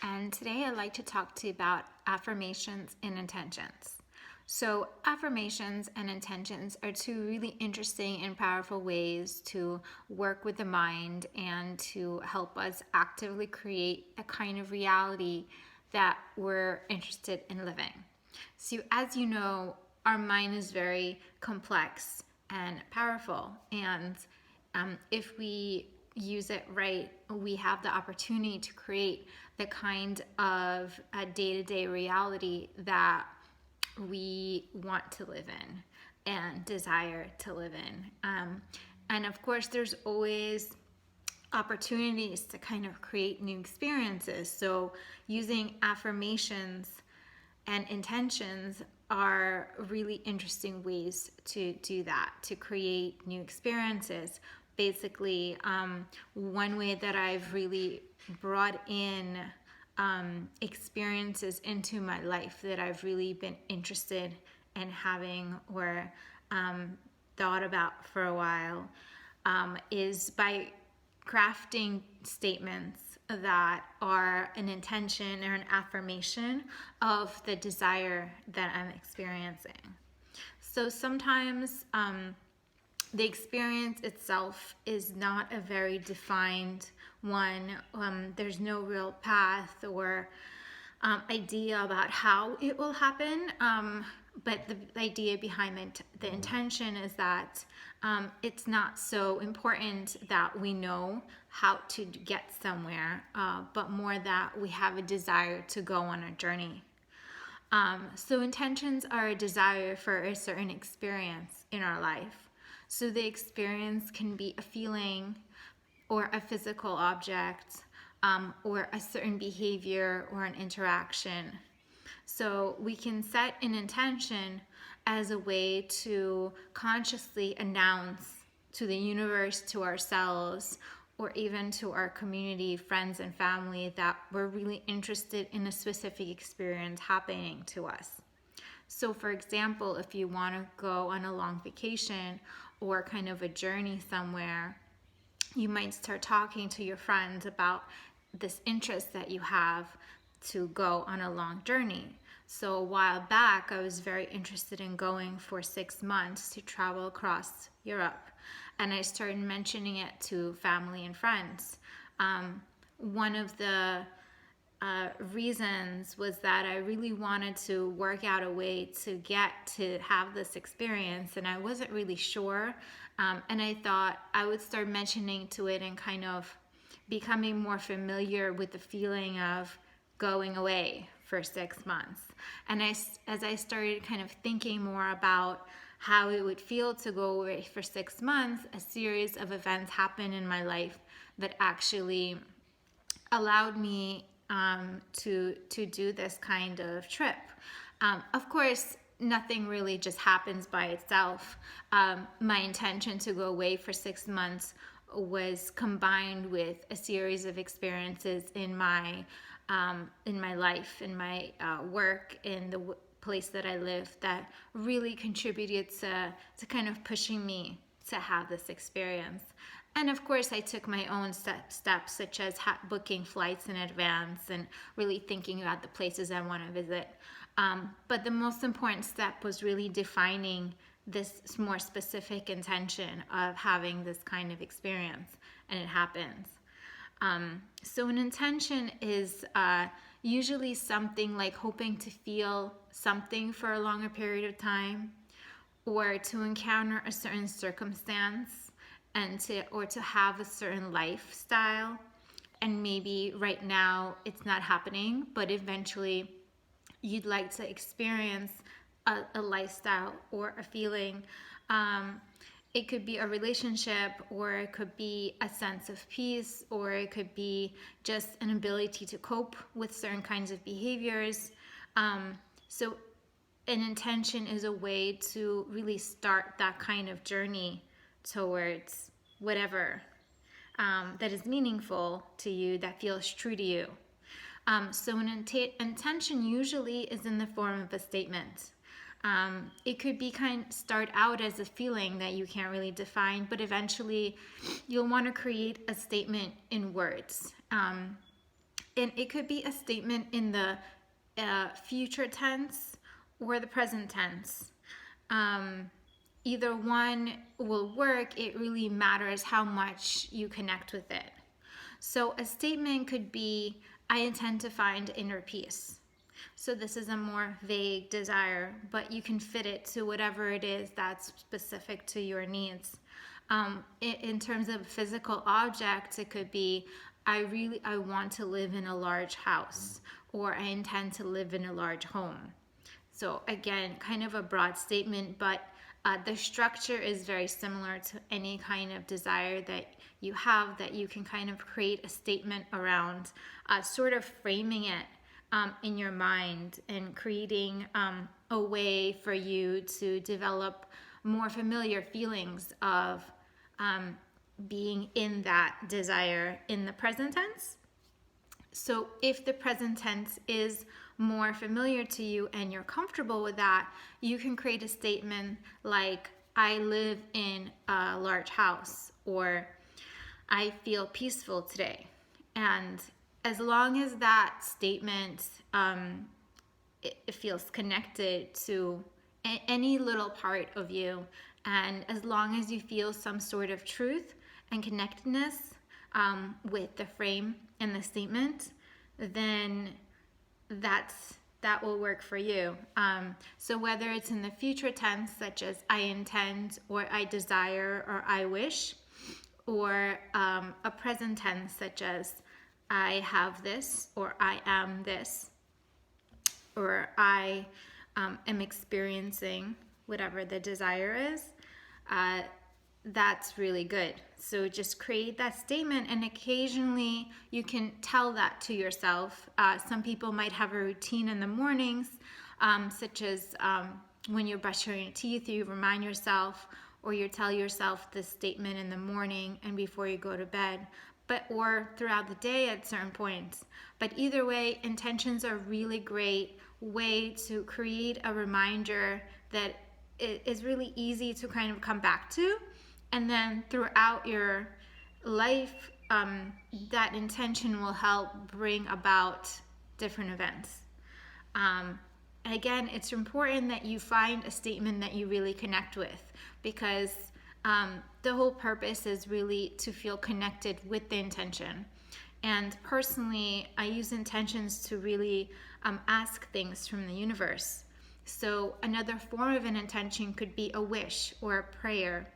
and today I'd like to talk to you about affirmations and intentions. So, affirmations and intentions are two really interesting and powerful ways to work with the mind and to help us actively create a kind of reality that we're interested in living. So, as you know, our mind is very complex and powerful, and if we use it right, we have the opportunity to create the kind of a day-to-day reality that we want to live in and desire to live in. And of course, there's always opportunities to kind of create new experiences. So using affirmations and intentions are really interesting ways to do that, to create new experiences. Basically, one way that I've really brought in experiences into my life that I've really been interested in having or thought about for a while is by crafting statements that are an intention or an affirmation of the desire that I'm experiencing. So sometimes the experience itself is not a very defined one. There's no real path or idea about how it will happen. But the idea behind the intention is that it's not so important that we know how to get somewhere, but more that we have a desire to go on a journey. So intentions are a desire for a certain experience in our life. So the experience can be a feeling or a physical object or a certain behavior or an interaction. So we can set an intention as a way to consciously announce to the universe, to ourselves, or even to our community, friends, and family that we're really interested in a specific experience happening to us. So, for example, if you want to go on a long vacation or kind of a journey somewhere, you might start talking to your friends about this interest that you have to go on a long journey. So a while back, I was very interested in going for 6 months to travel across Europe, and I started mentioning it to family and friends. One of the reasons was that I really wanted to work out a way to get to have this experience, and I wasn't really sure. And I thought I would start mentioning to it and kind of becoming more familiar with the feeling of going away for 6 months. And as I started kind of thinking more about how it would feel to go away for 6 months, a series of events happened in my life that actually allowed me to do this kind of trip. Of course, nothing really just happens by itself. My intention to go away for 6 months was combined with a series of experiences in my life, in my work, in the place that I live that really contributed to kind of pushing me to have this experience. And of course, I took my own steps, such as booking flights in advance and really thinking about the places I want to visit. But the most important step was really defining this more specific intention of having this kind of experience, and it happens. So an intention is usually something like hoping to feel something for a longer period of time, or to encounter a certain circumstance, and to have a certain lifestyle. And maybe right now it's not happening, but eventually you'd like to experience a lifestyle or a feeling. It could be a relationship, or it could be a sense of peace, or it could be just an ability to cope with certain kinds of behaviors. So an intention is a way to really start that kind of journey towards whatever that is meaningful to you, that feels true to you. So an intention usually is in the form of a statement. It could be start out as a feeling that you can't really define, but eventually you'll want to create a statement in words. And it could be a statement in the future tense or the present tense. Either one will work. It really matters how much you connect with it. So a statement could be, I intend to find inner peace. So this is a more vague desire, but you can fit it to whatever it is that's specific to your needs. In terms of physical objects, it could be, I want to live in a large house, or I intend to live in a large home. So again, kind of a broad statement, but the structure is very similar to any kind of desire that you have, that you can kind of create a statement around, sort of framing it in your mind and creating a way for you to develop more familiar feelings of being in that desire in the present tense. So if the present tense is more familiar to you and you're comfortable with that, you can create a statement like, I live in a large house, or I feel peaceful today. And as long as that statement it feels connected to any little part of you, and as long as you feel some sort of truth and connectedness with the frame and the statement, then that will work for you. So whether it's in the future tense, such as I intend, or I desire, or I wish, or a present tense, such as I have this, or I am this, or I am experiencing whatever the desire is, that's really good. So just create that statement, and occasionally you can tell that to yourself. Some people might have a routine in the mornings, such as when you're brushing your teeth, you remind yourself, or you tell yourself this statement in the morning and before you go to bed, or throughout the day at certain points. But either way, intentions are a really great way to create a reminder that it is really easy to kind of come back to. And then throughout your life, that intention will help bring about different events. Again, it's important that you find a statement that you really connect with, because the whole purpose is really to feel connected with the intention. And personally, I use intentions to really ask things from the universe. So another form of an intention could be a wish or a prayer.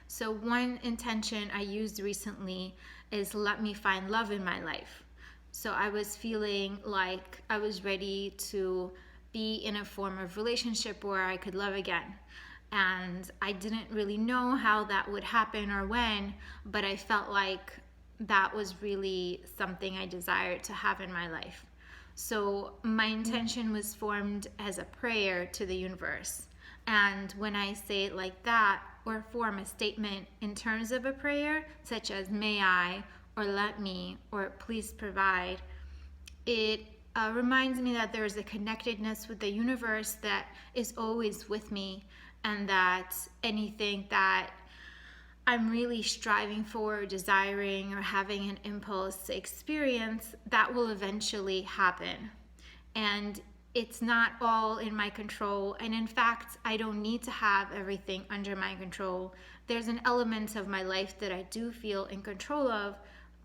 So one intention I used recently is, let me find love in my life. So I was feeling like I was ready to be in a form of relationship where I could love again. And I didn't really know how that would happen or when, but I felt like that was really something I desired to have in my life. So my intention was formed as a prayer to the universe. And when I say it like that, or form a statement in terms of a prayer, such as may I, or let me, or please provide, it reminds me that there is a connectedness with the universe that is always with me, and that anything that I'm really striving for, desiring, or having an impulse to experience, that will eventually happen. And it's not all in my control. And in fact, I don't need to have everything under my control. There's an element of my life that I do feel in control of,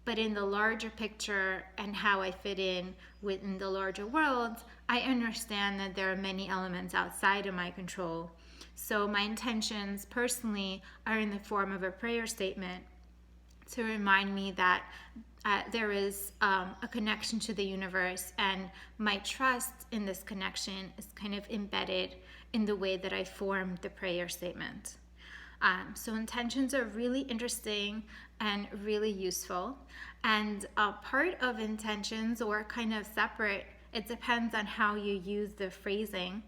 but in the larger picture and how I fit in within the larger world, I understand that there are many elements outside of my control. So my intentions personally are in the form of a prayer statement to remind me that there is a connection to the universe, and my trust in this connection is kind of embedded in the way that I form the prayer statement. So intentions are really interesting and really useful. And part of intentions, or kind of separate, it depends on how you use the phrasing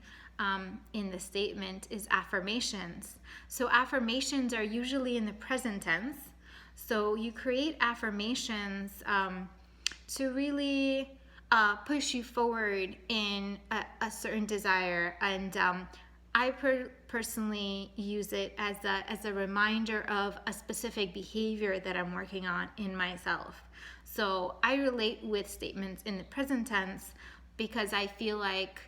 in the statement, is affirmations. So affirmations are usually in the present tense. So you create affirmations to really push you forward in a certain desire. And I personally use it as a reminder of a specific behavior that I'm working on in myself. So I relate with statements in the present tense because I feel like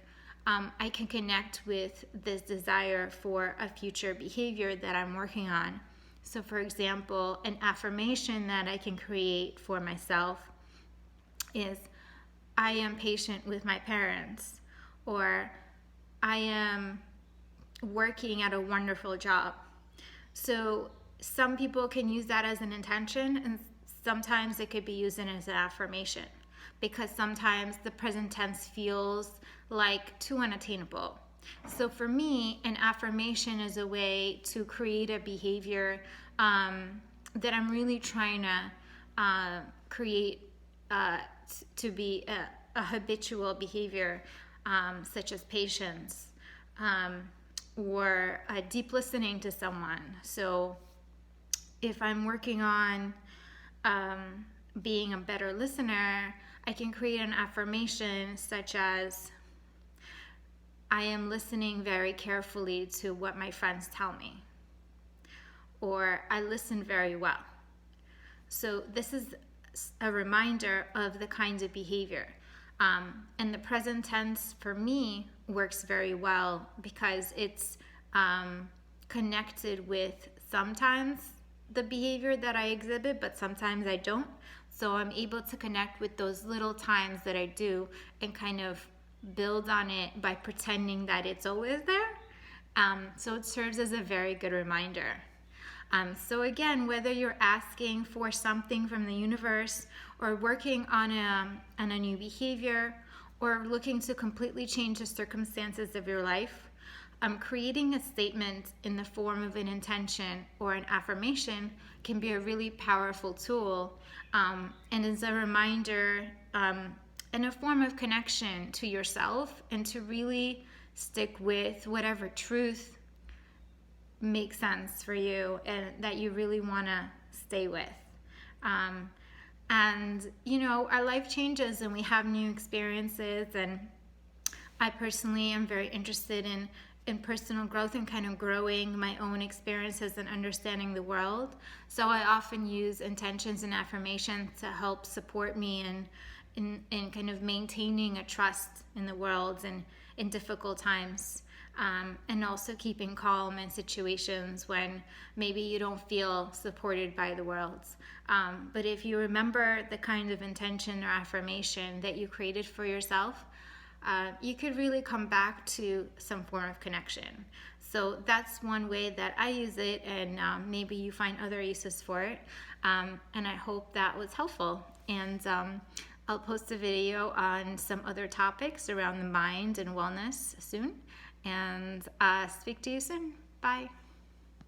I can connect with this desire for a future behavior that I'm working on. So, for example, an affirmation that I can create for myself is, I am patient with my parents, or I am working at a wonderful job. So some people can use that as an intention, and sometimes it could be used as an affirmation, because sometimes the present tense feels like too unattainable. So for me, an affirmation is a way to create a behavior that I'm really trying to create to be a habitual behavior, such as patience, or deep listening to someone. So if I'm working on being a better listener, I can create an affirmation such as, I am listening very carefully to what my friends tell me, or I listen very well. So this is a reminder of the kinds of behavior. And the present tense for me works very well because it's connected with sometimes the behavior that I exhibit, but sometimes I don't. So I'm able to connect with those little times that I do and kind of build on it by pretending that it's always there. So it serves as a very good reminder. So again, whether you're asking for something from the universe, or working on a new behavior, or looking to completely change the circumstances of your life, creating a statement in the form of an intention or an affirmation can be a really powerful tool, and is a reminder and a form of connection to yourself, and to really stick with whatever truth makes sense for you and that you really want to stay with. And our life changes and we have new experiences, and I personally am very interested in personal growth and kind of growing my own experiences and understanding the world. So I often use intentions and affirmations to help support me in kind of maintaining a trust in the world and in difficult times. And also keeping calm in situations when maybe you don't feel supported by the world. But if you remember the kind of intention or affirmation that you created for yourself, you could really come back to some form of connection. So that's one way that I use it, and maybe you find other uses for it. And I hope that was helpful. And I'll post a video on some other topics around the mind and wellness soon. And speak to you soon. Bye.